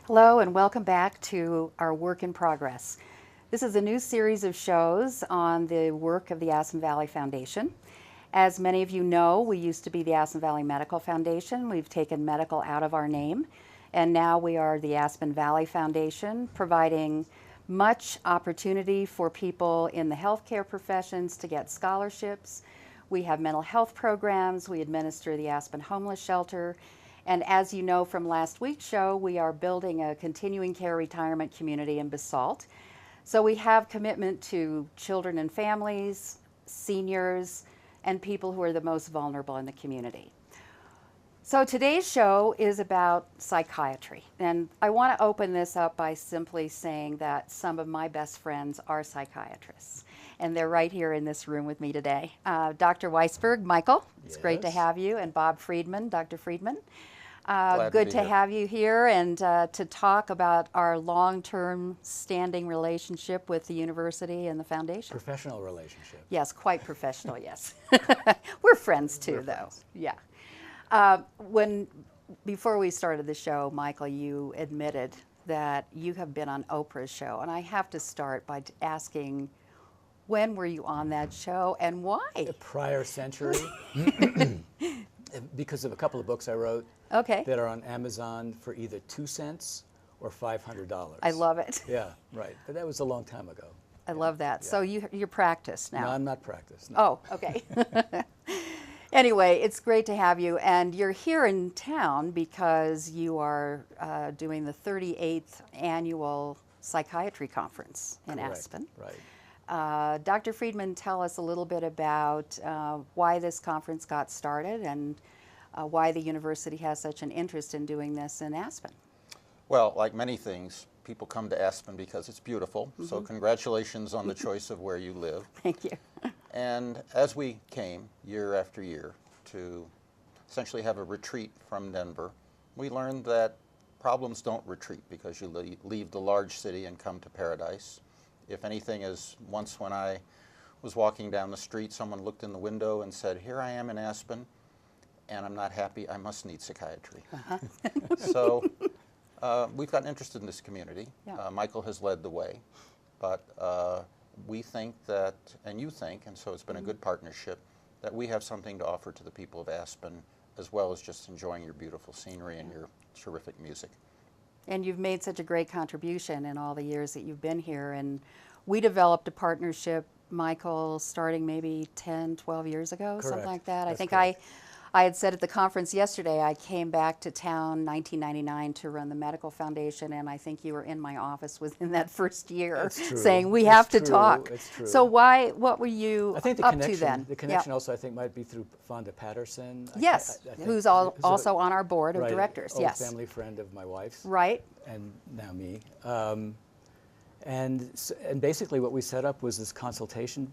Hello and welcome back to our Work in Progress. This is a new series of shows on the work of the Aspen Valley Foundation. As many of you know, we used to be the Aspen Valley Medical Foundation. We've taken medical out of our name, and now we are the Aspen Valley Foundation, providing much opportunity for people in the healthcare professions to get scholarships. We have mental health programs. We administer the Aspen Homeless Shelter. And as you know from last week's show, we are building a continuing care retirement community in Basalt. So we have commitment to children and families, seniors, and people who are the most vulnerable in the community. So today's show is about psychiatry. And I want to open this up by simply saying that some of my best friends are psychiatrists. And they're right here in this room with me today. Dr. Weisberg, Michael, it's great to have you, and Bob Friedman, Dr. Friedman. Good to have you here and to talk about our long-term standing relationship with the university and the foundation. Professional relationship. Yes, quite professional, yes. We're friends too, though. Yeah. Before we started the show, Michael, you admitted that you have been on Oprah's show, and I have to start by asking, when were you on that show and why? The prior century. Because of a couple of books I wrote that are on Amazon for either 2 cents or $500. I love it. Yeah, right. But that was a long time ago. I love that. Yeah. So you're practiced now. No, I'm not practiced. No. Oh, okay. Anyway, it's great to have you. And you're here in town because you are doing the 38th annual psychiatry conference in Aspen. Right. Dr. Friedman, tell us a little bit about why this conference got started and why the university has such an interest in doing this in Aspen. Well, like many things, people come to Aspen because it's beautiful. So congratulations on the choice of where you live. Thank you. And as we came year after year to essentially have a retreat from Denver, we learned that problems don't retreat because you leave the large city and come to paradise. If anything, as once when I was walking down the street, someone looked in the window and said, "Here I am in Aspen, and I'm not happy. I must need psychiatry." So we've gotten interested in this community. Yeah. Michael has led the way, but we think that, and you think, and so it's been a good partnership, that we have something to offer to the people of Aspen, as well as just enjoying your beautiful scenery and your terrific music. And you've made such a great contribution in all the years that you've been here. And we developed a partnership, Michael, starting maybe 10, 12 years ago, Correct. something like that. That's I think correct. I had said at the conference yesterday, I came back to town 1999 to run the medical foundation, and I think you were in my office within that first year saying, we have to talk. It's true. So what were you I think the up connection, to then? The connection also, I think, might be through Fonda Patterson. Yes, I think, who's also on our board of right, directors. Old Yes, family friend of my wife's. right. And now me. And basically what we set up was this consultation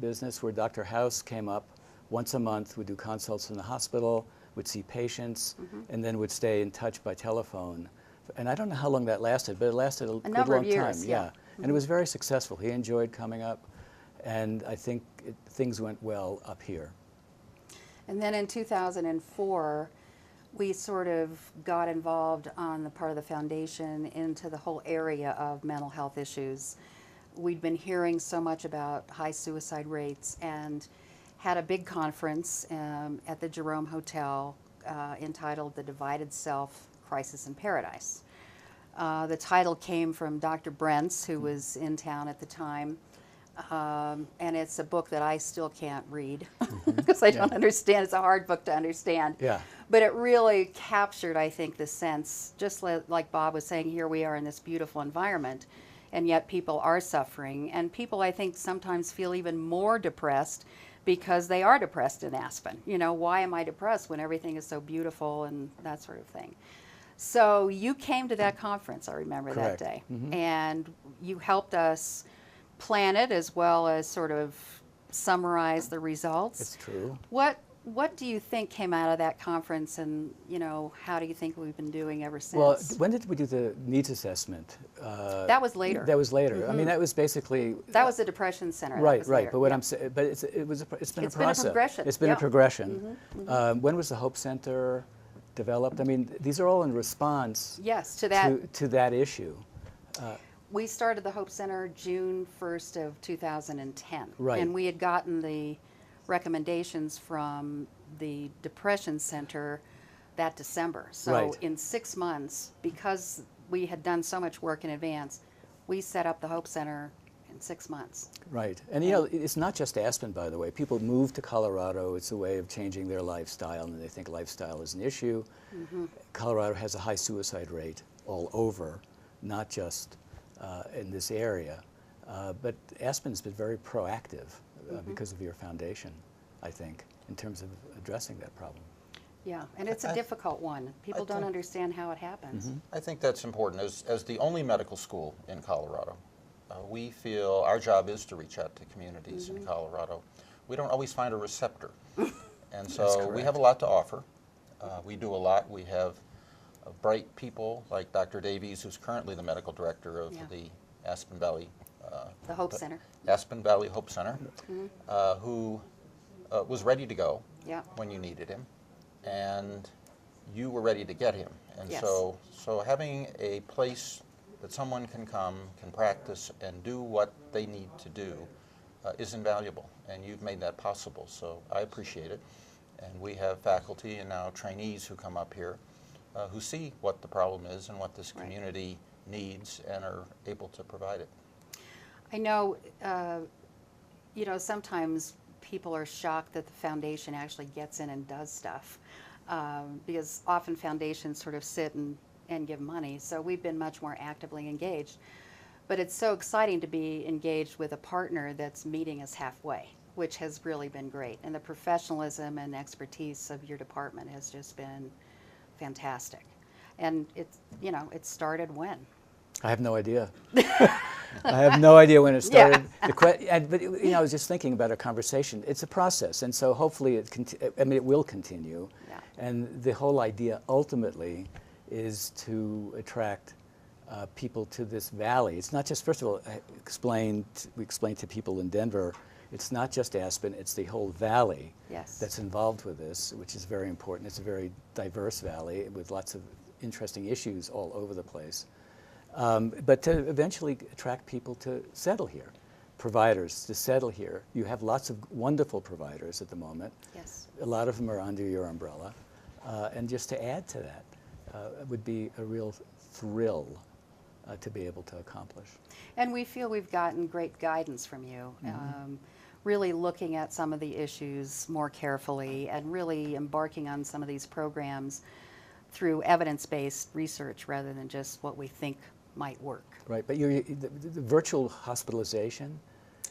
business where Dr. House came up once a month, would do consults in the hospital, would see patients, and then would stay in touch by telephone. And I don't know how long that lasted, but it lasted a good number long of years, time. yeah. And it was very successful. He enjoyed coming up, and I think things went well up here. And then in 2004, we sort of got involved on the part of the foundation into the whole area of mental health issues. We'd been hearing so much about high suicide rates and had a big conference at the Jerome Hotel entitled The Divided Self, Crisis in Paradise. The title came from Dr. Brentz, who was in town at the time. And it's a book that I still can't read because I don't understand. It's a hard book to understand. Yeah. But it really captured, I think, the sense, just like Bob was saying, here we are in this beautiful environment, and yet people are suffering. And people, I think, sometimes feel even more depressed because they are depressed in Aspen. You know, why am I depressed when everything is so beautiful and that sort of thing? So you came to that conference, I remember Correct. that day, and you helped us plan it as well as sort of summarize the results. It's true. What do you think came out of that conference, and how do you think we've been doing ever since? Well, when did we do the needs assessment? That was later. That was later. I mean, that was basically. That was the Depression Center. Right, that was right. later. But what I'm saying, but it's been a process. Been a progression. It's been a progression. When was the Hope Center? developed? I mean, these are all in response Yes, to that. to that issue. We started the Hope Center June 1st of 2010. Right. And we had gotten the recommendations from the Depression Center that December. So Right. in 6 months, because we had done so much work in advance, we set up the Hope Center in 6 months. Right. And you know, it's not just Aspen, by the way. People move to Colorado. It's a way of changing their lifestyle, and they think lifestyle is an issue. Colorado has a high suicide rate all over, not just in this area. But Aspen's been very proactive because of your foundation, I think, in terms of addressing that problem. Yeah, and it's a difficult one. People don't understand how it happens. I think that's important. As the only medical school in Colorado, we feel our job is to reach out to communities in Colorado. We don't always find a receptor. And so we have a lot to offer. We do a lot. We have bright people like Dr. Davies, who's currently the medical director of the Aspen Valley The Hope Center. Aspen Valley Hope Center, who was ready to go Yeah. when you needed him, and you were ready to get him. And Yes. so having a place that someone can come, can practice, and do what they need to do is invaluable, and you've made that possible. So I appreciate it. And we have faculty and now trainees who come up here who see what the problem is and what this community needs and are able to provide it. I know, you know, sometimes people are shocked that the foundation actually gets in and does stuff, because often foundations sort of sit and give money. So we've been much more actively engaged. But it's so exciting to be engaged with a partner that's meeting us halfway, which has really been great. And the professionalism and expertise of your department has just been fantastic. And it's, you know, it started when? I have no idea. I have no idea when it started. But you know, I was just thinking about our conversation. It's a process, and so hopefully it will continue. Yeah. And the whole idea ultimately is to attract people to this valley. It's not just, first of all, we explained to people in Denver, it's not just Aspen, it's the whole valley that's involved with this, which is very important. It's a very diverse valley with lots of interesting issues all over the place. But to eventually attract people to settle here, providers to settle here. You have lots of wonderful providers at the moment. Yes. A lot of them are under your umbrella. And just to add to that would be a real thrill to be able to accomplish. And we feel we've gotten great guidance from you, really looking at some of the issues more carefully and really embarking on some of these programs through evidence-based research rather than just what we think might work. Right, but the virtual hospitalization.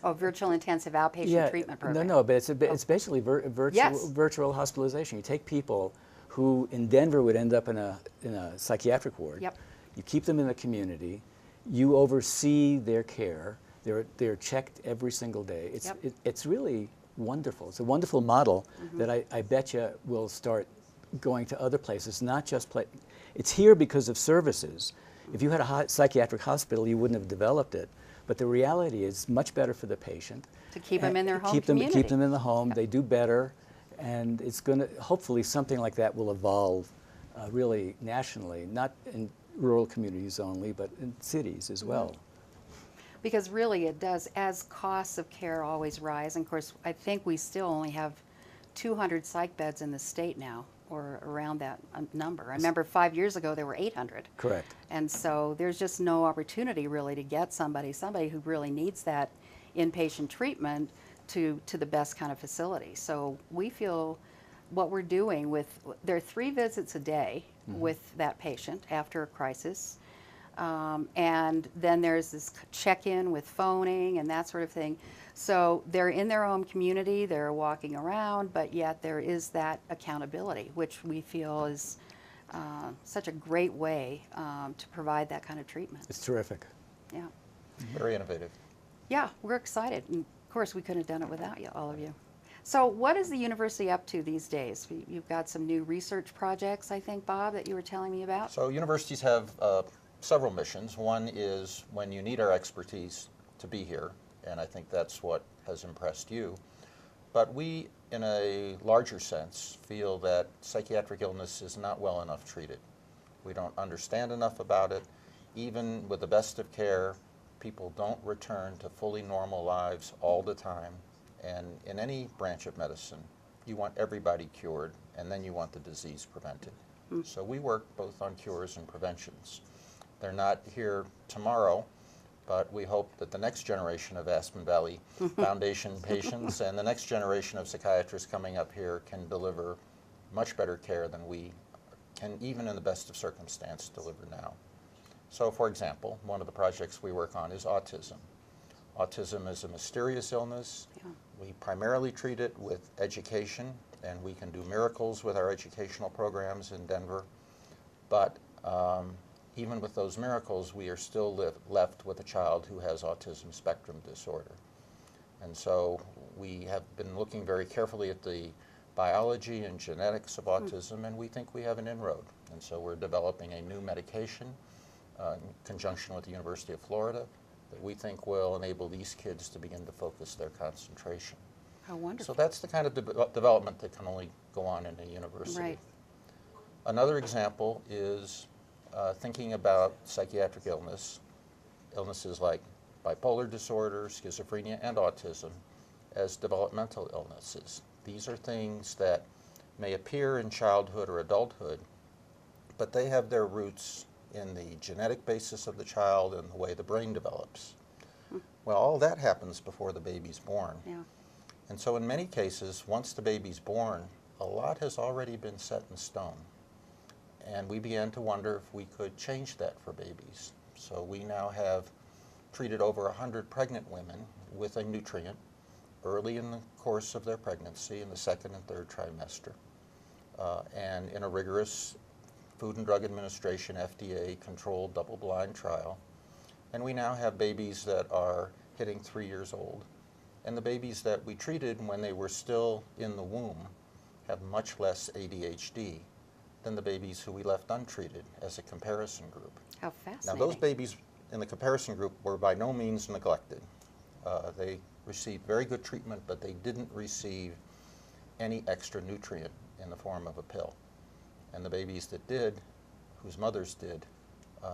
Oh, virtual intensive outpatient treatment program. No, but it's basically virtual hospitalization. You take people who in Denver would end up in a psychiatric ward. Yep. You keep them in the community. You oversee their care. They're checked every single day. It's really wonderful. It's a wonderful model that I bet you will start going to other places, not just it's here because of services. If you had a psychiatric hospital, you wouldn't have developed it. But the reality is much better for the patient. To keep them in their home community. Keep them in the home. They do better. And it's going to, hopefully something like that will evolve really nationally, not in rural communities only, but in cities as well. Because really it does, as costs of care always rise, and of course I think we still only have 200 psych beds in the state now, or around that number. I remember 5 years ago there were 800. Correct. And so there's just no opportunity really to get somebody who really needs that inpatient treatment to the best kind of facility. So we feel what we're doing there are 3 visits a day with that patient after a crisis. And then there's this check-in with phoning and that sort of thing. So they're in their own community, they're walking around, but yet there is that accountability, which we feel is such a great way to provide that kind of treatment. It's terrific. Yeah. Very innovative. Yeah, we're excited. And of course, we couldn't have done it without you, all of you. So what is the university up to these days? You've got some new research projects, I think, Bob, that you were telling me about? So universities have several missions. One is when you need our expertise to be here, and I think that's what has impressed you. But we in a larger sense, feel that psychiatric illness is not well enough treated. We don't understand enough about it. Even with the best of care, people don't return to fully normal lives all the time. And in any branch of medicine, you want everybody cured, and then you want the disease prevented. So we work both on cures and preventions. They're not here tomorrow, but we hope that the next generation of Aspen Valley Foundation patients and the next generation of psychiatrists coming up here can deliver much better care than we can, even in the best of circumstance, deliver now. So, for example, one of the projects we work on is autism. Autism is a mysterious illness. Yeah. We primarily treat it with education, and we can do miracles with our educational programs in Denver. But even with those miracles, we are still left with a child who has autism spectrum disorder. And so we have been looking very carefully at the biology and genetics of autism, and we think we have an inroad. And so we're developing a new medication in conjunction with the University of Florida that we think will enable these kids to begin to focus their concentration. How wonderful. So that's the kind of development that can only go on in a university. Right. Another example is thinking about psychiatric illnesses like bipolar disorder, schizophrenia, and autism as developmental illnesses. These are things that may appear in childhood or adulthood, but they have their roots in the genetic basis of the child and the way the brain develops. Well, all that happens before the baby's born. Yeah. And so in many cases, once the baby's born, a lot has already been set in stone. And we began to wonder if we could change that for babies. So we now have treated over 100 pregnant women with a nutrient early in the course of their pregnancy, in the second and third trimester, and in a rigorous Food and Drug Administration, FDA-controlled double-blind trial. And we now have babies that are hitting 3 years old. And the babies that we treated when they were still in the womb have much less ADHD than the babies who we left untreated as a comparison group. How fascinating. Now, those babies in the comparison group were by no means neglected. They received very good treatment, but they didn't receive any extra nutrient in the form of a pill. And the babies that did, whose mothers did,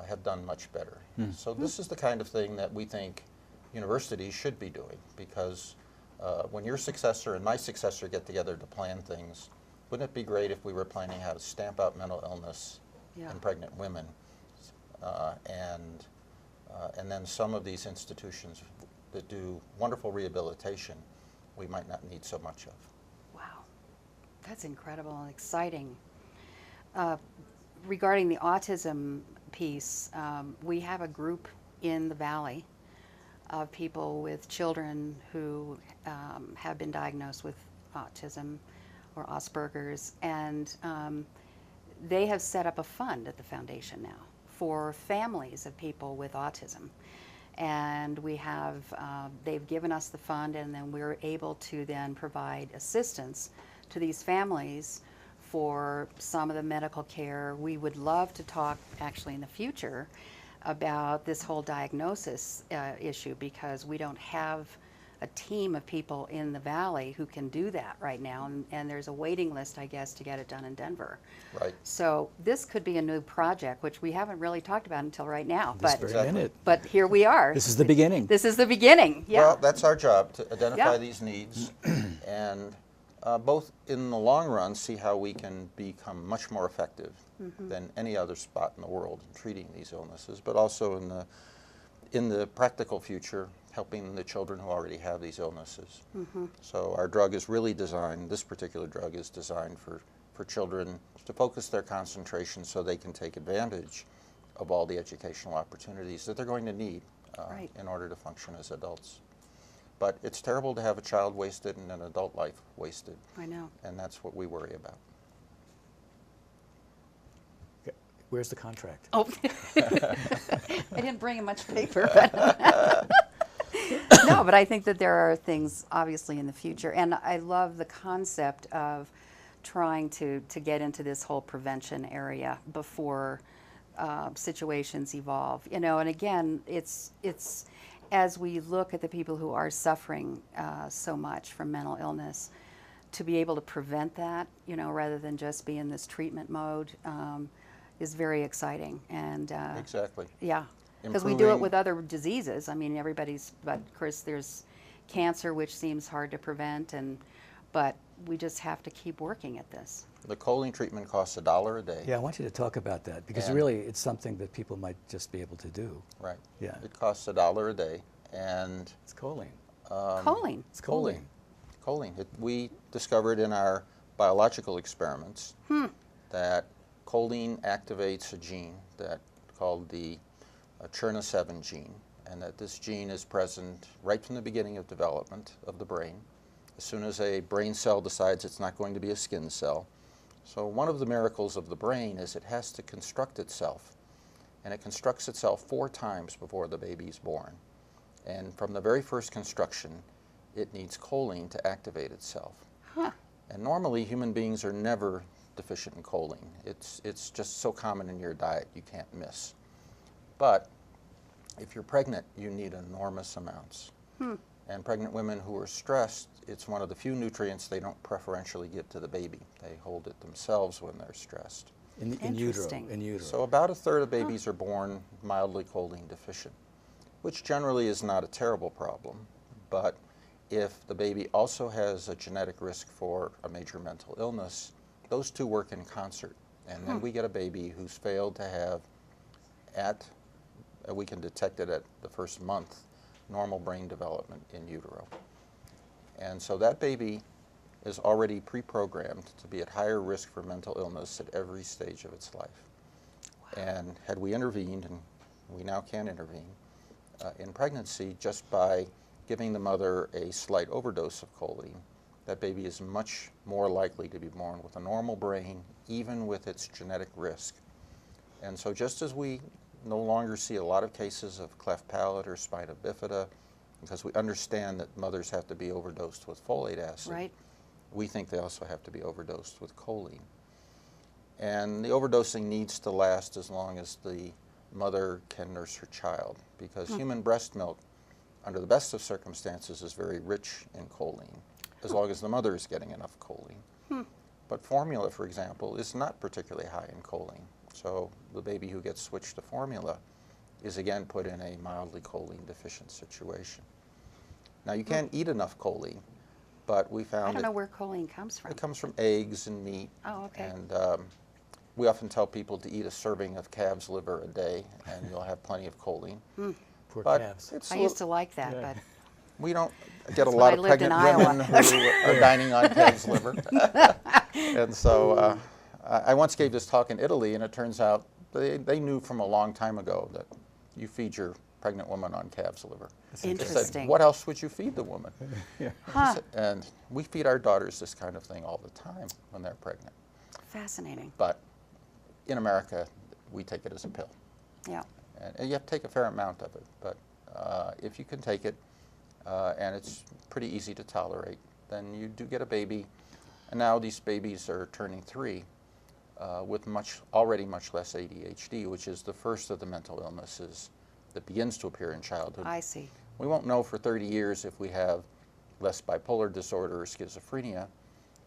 have done much better. So this is the kind of thing that we think universities should be doing, because when your successor and my successor get together to plan things, wouldn't it be great if we were planning how to stamp out mental illness in pregnant women? And then some of these institutions that do wonderful rehabilitation, we might not need so much of. Wow, that's incredible and exciting. Regarding the autism piece, we have a group in the Valley of people with children who have been diagnosed with autism or Asperger's, and they have set up a fund at the foundation now for families of people with autism. And we have, they've given us the fund, and then we're able to then provide assistance to these families for some of the medical care. We would love to talk actually in the future about this whole diagnosis issue, because we don't have a team of people in the Valley who can do that right now, and there's a waiting list, I guess, to get it done in Denver. Right. So this could be a new project, which we haven't really talked about until right now. This very minute. But here we are. This is the beginning. This is the beginning, yeah. Well, that's our job, to identify these needs and both in the long run see how we can become much more effective than any other spot in the world in treating these illnesses, but also in the practical future, helping the children who already have these illnesses. So our drug is really designed, this particular drug is designed for children to focus their concentration so they can take advantage of all the educational opportunities that they're going to need in order to function as adults. But it's terrible to have a child wasted and an adult life wasted. I know. And that's what we worry about. Where's the contract? Oh, I didn't bring much paper. But no, but I think that there are things obviously in the future. And I love the concept of trying to get into this whole prevention area before situations evolve. You know, and again, it's as we look at the people who are suffering so much from mental illness, to be able to prevent that, you know, rather than just be in this treatment mode, is very exciting. And Exactly. yeah, because we do it Improving- with other diseases. I mean, everybody's, but of course there's cancer, which seems hard to prevent, but we just have to keep working at this. The choline treatment costs $1 a day. Yeah, I want you to talk about that because And- really it's something that people might just be able to do. Right. Yeah. It costs $1 a day, and It's choline. Choline. It's choline. choline. We discovered in our biological experiments that choline activates a gene that called the CHRNA7 gene, and that this gene is present right from the beginning of development of the brain, as soon as a brain cell decides it's not going to be a skin cell. So one of the miracles of the brain is it has to construct itself, and it constructs itself 4 times before the baby is born. And from the very first construction, it needs choline to activate itself. Huh. And normally human beings are never deficient in choline. It's just so common in your diet you can't miss. But if you're pregnant, you need enormous amounts. And pregnant women who are stressed, it's one of the few nutrients they don't preferentially give to the baby. They hold it themselves when they're stressed. In utero. Interesting. In utero. So about a third of babies are born mildly choline deficient, which generally is not a terrible problem. But if the baby also has a genetic risk for a major mental illness, those two work in concert. And then we get a baby who's failed to have we can detect it at the first month, normal brain development in utero. And so that baby is already pre-programmed to be at higher risk for mental illness at every stage of its life. Wow. And had we intervened, and we now can intervene, in pregnancy just by giving the mother a slight overdose of choline, that baby is much more likely to be born with a normal brain, even with its genetic risk. And so just as we no longer see a lot of cases of cleft palate or spina bifida, because we understand that mothers have to be overdosed with folate acid, Right. we think they also have to be overdosed with choline. And the overdosing needs to last as long as the mother can nurse her child, because human breast milk, under the best of circumstances, is very rich in choline, as long as the mother is getting enough choline. But formula, for example, is not particularly high in choline. So the baby who gets switched to formula is again put in a mildly choline deficient situation. Now you can't eat enough choline, but we found I don't know where choline comes from. it comes from eggs and meat. Oh, okay. And we often tell people to eat a serving of calf's liver a day, and you'll have plenty of choline. Poor But calves. it's I a used to little- like that, Yeah. but we don't get a when lot I of lived in pregnant women Iowa. who are dining on calf's liver. And so I once gave this talk in Italy, and it turns out they knew from a long time ago that you feed your pregnant woman on calf's liver. They said, Interesting. what else would you feed the woman? Huh. And we feed our daughters this kind of thing all the time when they're pregnant. Fascinating. But in America, we take it as a pill. Yeah. And you have to take a fair amount of it. But if you can take it, and it's pretty easy to tolerate, then you do get a baby. And now these babies are turning 3 with already much less ADHD, which is the first of the mental illnesses that begins to appear in childhood. I see. We won't know for 30 years if we have less bipolar disorder or schizophrenia.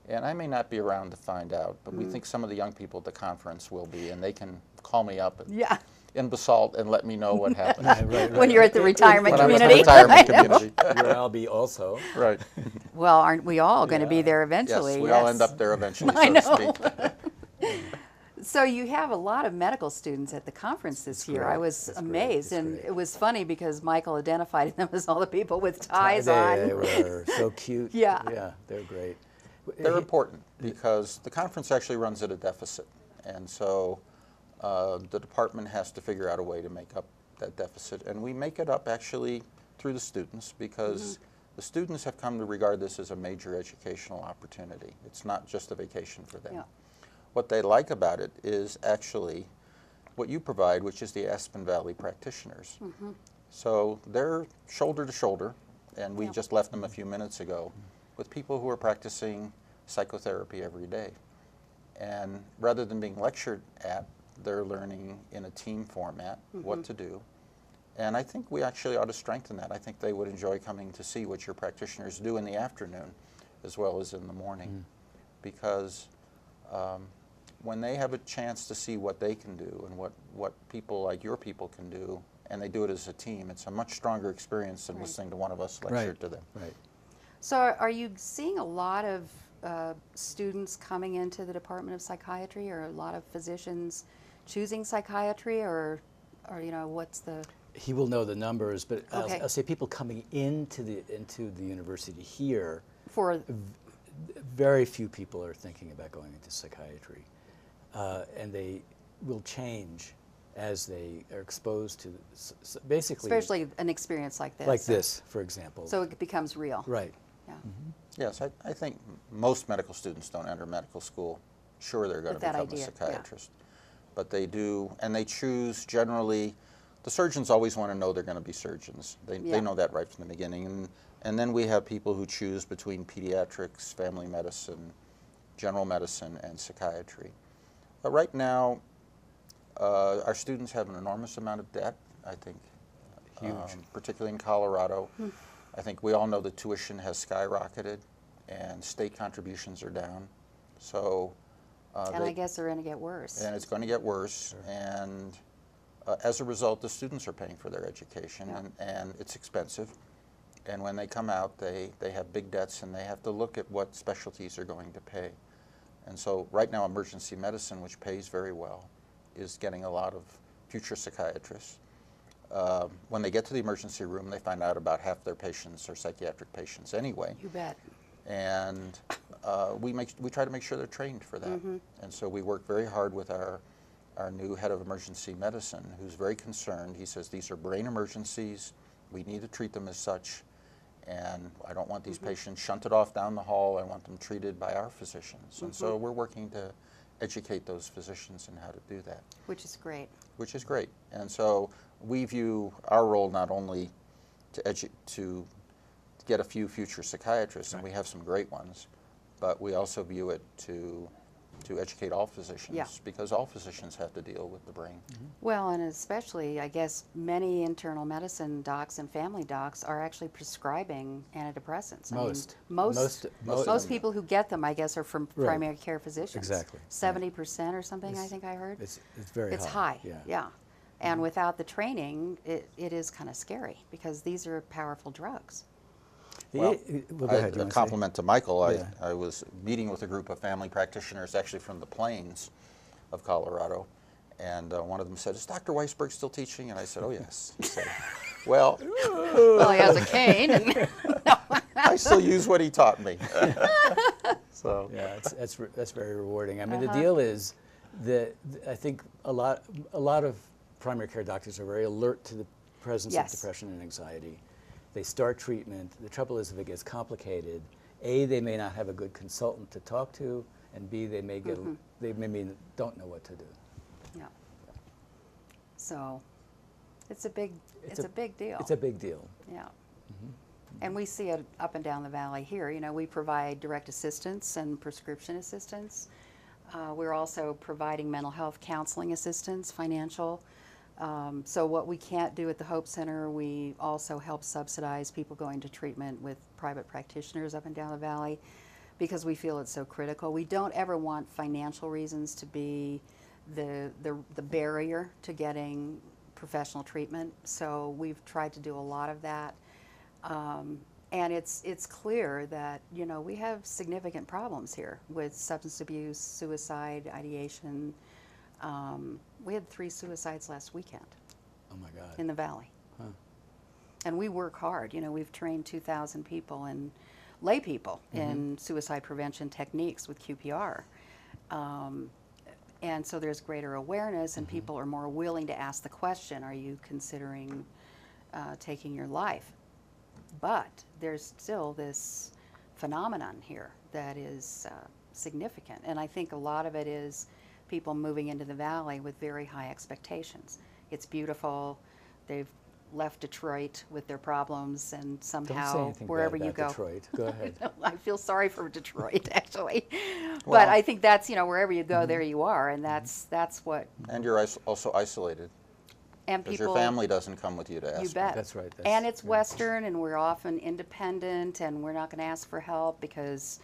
And I may not be around to find out, but we think some of the young people at the conference will be, and they can call me up Yeah. in Basalt and let me know what happened. When you're at the retirement When I was in community. the retirement I know. community. Where I'll be also. Right. Well, aren't we all going to be Yeah. there Yes, eventually? we all end up there eventually, I so know. to speak. So you have a lot of medical students at the conference this year. I great. was It's great. amazed, It's and great. it was funny because Michael identified them as all the people with ties They on. were so cute. Yeah. Yeah, they're great. They're important because the conference actually runs at a deficit. And so the department has to figure out a way to make up that deficit. And we make it up actually through the students because the students have come to regard this as a major educational opportunity. It's not just a vacation for them. Yeah. What they like about it is actually what you provide, which is the Aspen Valley practitioners. So they're shoulder to shoulder, and we Yeah. just left them a few minutes ago, with people who are practicing psychotherapy every day. And rather than being lectured at, they're learning in a team format what to do. And I think we actually ought to strengthen that. I think they would enjoy coming to see what your practitioners do in the afternoon, as well as in the morning, because when they have a chance to see what they can do and what people like your people can do, and they do it as a team, it's a much stronger experience than listening to one of us lecture to them. Right. So are you seeing a lot of students coming into the Department of Psychiatry, or a lot of physicians choosing psychiatry, or what's the... He will know the numbers, but Okay. I'll say people coming into the university here, For very few people are thinking about going into psychiatry, and they will change as they are exposed to basically, especially an experience like this. like this, for example. So it becomes real. Right. Yeah. Yes, I think most medical students don't enter medical school sure they're going to With that become a idea, psychiatrist. But they do, and they choose generally, the surgeons always want to know they're going to be surgeons. They know that right from the beginning. And then we have people who choose between pediatrics, family medicine, general medicine, and psychiatry. But right now, our students have an enormous amount of debt, I think. Huge. Particularly in Colorado. I think we all know the tuition has skyrocketed and state contributions are down. So, And I guess they're going to get worse. and it's going to get worse. Sure. And as a result, the students are paying for their education, and it's expensive. And when they come out, they have big debts, and they have to look at what specialties are going to pay. And so right now, emergency medicine, which pays very well, is getting a lot of future psychiatrists. When they get to the emergency room, they find out about half their patients are psychiatric patients anyway. You bet. And we try to make sure they're trained for that. And so we work very hard with our new head of emergency medicine, who's very concerned. He says, these are brain emergencies. We need to treat them as such. And I don't want these patients shunted off down the hall. I want them treated by our physicians. And so we're working to educate those physicians in how to do that. Which is great. Which is great. And so we view our role not only to get a few future psychiatrists, and we have some great ones, but we also view it to educate all physicians, because all physicians have to deal with the brain. Well, and especially, I guess, many internal medicine docs and family docs are actually prescribing antidepressants. Most. I mean, most people who get them, I guess, are from Right. primary care physicians. Exactly. 70% or something, I think I heard. It's very It's high. high, yeah. And without the training, it is kind of scary, because these are powerful drugs. Well, go ahead, you a wanna say? compliment to Michael. Yeah. I was meeting with a group of family practitioners actually from the plains of Colorado, and one of them said, "Is Dr. Weisberg still teaching?" And I said, "Oh, yes." He said, "Well, Well, he has a cane. And I still use what he taught me." So Yeah, that's very rewarding. I mean, the deal is that I think a lot of primary care doctors are very alert to the presence of depression and anxiety. They start treatment. The trouble is, if it gets complicated, A, they may not have a good consultant to talk to, and B, they may get they maybe don't know what to do. Yeah. So it's a big deal. It's a big deal. Yeah. And we see it up and down the valley here. You know, we provide direct assistance and prescription assistance. We're also providing mental health counseling assistance, financial. So what we can't do at the Hope Center, we also help subsidize people going to treatment with private practitioners up and down the valley, because we feel it's so critical. We don't ever want financial reasons to be the barrier to getting professional treatment. So we've tried to do a lot of that. And it's clear that, you know, we have significant problems here with substance abuse, suicide, ideation. We had 3 suicides last weekend. Oh my God. In the valley. Huh. And we work hard. You know, we've trained 2,000 people and lay people in suicide prevention techniques with QPR. And so there's greater awareness, and people are more willing to ask the question, are you considering taking your life? But there's still this phenomenon here that is significant. And I think a lot of it is people moving into the valley with very high expectations. It's beautiful. They've left Detroit with their problems, and Don't say somehow anything wherever bad you about go. Detroit. Go ahead. I feel sorry for Detroit, actually. But Well- I think that's, you know, wherever you go, there you are, and that's what. and you're also isolated. And Because people, your family doesn't come with you to ask. you bet. That's right. And it's yeah. Western, and we're often independent, and we're not going to ask for help because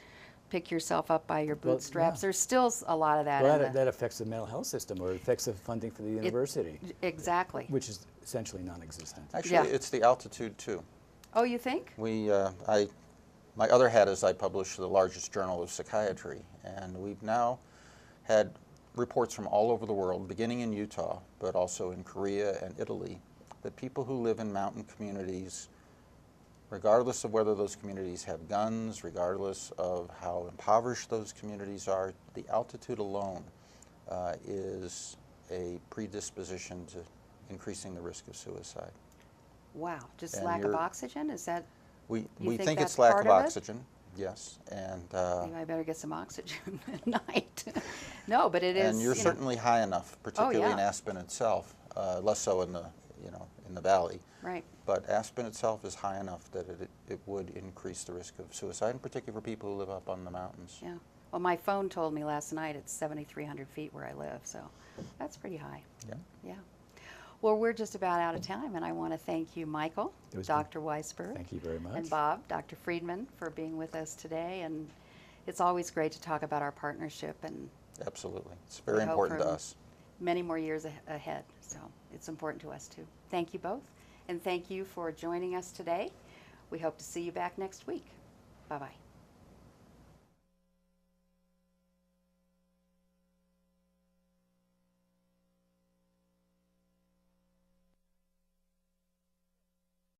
pick yourself up by your Well, bootstraps. yeah. There's still a lot of that. Well, in that, the, that affects the mental health system, or it affects the funding for the university, exactly. which is essentially non-existent. Actually, Yeah. it's the altitude too. Oh, you think? My other hat is I publish the largest journal of psychiatry, and we've now had reports from all over the world, beginning in Utah, but also in Korea and Italy, that people who live in mountain communities, regardless of whether those communities have guns, regardless of how impoverished those communities are, the altitude alone is a predisposition to increasing the risk of suicide. Wow, just And lack of oxygen? Is that, We think think that's it's lack part of of it? oxygen, yes, and maybe I better get some oxygen at night? No, but it is, and you're you know, certainly high enough, particularly in yeah. Aspen itself, less so in the in the valley. right. But Aspen itself is high enough that it would increase the risk of suicide, in particular for people who live up on the mountains. Yeah. Well, my phone told me last night it's 7,300 feet where I live, so that's pretty high. Yeah. Yeah. Well, we're just about out of time, and I want to thank you, Michael, It was Dr. Weisberg, Thank you very much. and Bob, Dr. Friedman, for being with us today. And it's always great to talk about our partnership, and Absolutely. It's very we hope important to for us. many more years ahead. So it's important to us, too. Thank you both, and thank you for joining us today. We hope to see you back next week. Bye-bye.